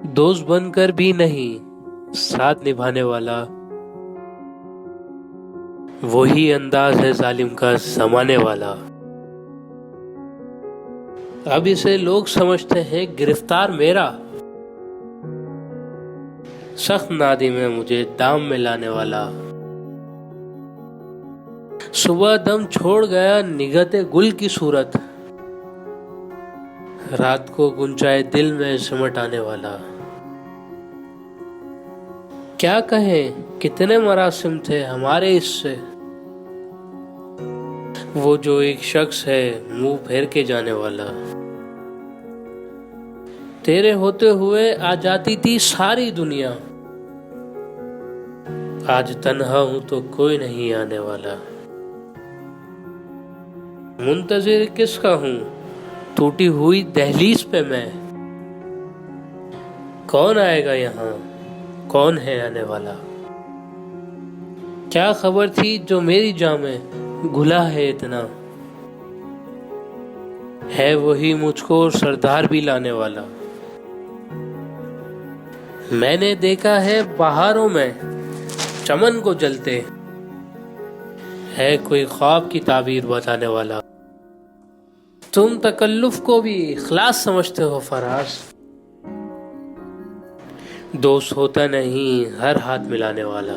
दोस्त बनकर भी नहीं, साथ निभाने वाला। वही अंदाज है जालिम का जमाने वाला। अब इसे लोग समझते हैं गिरफ्तार मेरा। सख्त नादिम है मुझे दाम में लाने वाला। सुबह दम छोड़ गया निगहते गुल की सूरत। रात को गुंजाए दिल में सिमट आने वाला। क्या कहें कितने मरासिम थे हमारे इससे। वो जो एक शख्स है मुंह फेर के जाने वाला। तेरे होते हुए आ जाती थी सारी दुनिया। आज तन्हा हूं तो कोई नहीं आने वाला। मुंतजिर किसका हूं टूटी हुई दहलीज पे मैं। कौन आएगा यहाँ, कौन है आने वाला। क्या खबर थी जो मेरी जान में घुला है इतना। है वही मुझको सरदार भी लाने वाला। मैंने देखा है बहारों में चमन को जलते। है कोई ख्वाब की ताबीर बताने वाला। तुम तकल्लुफ को भी इखलास समझते हो फराज। दोस्त होता नहीं हर हाथ मिलाने वाला।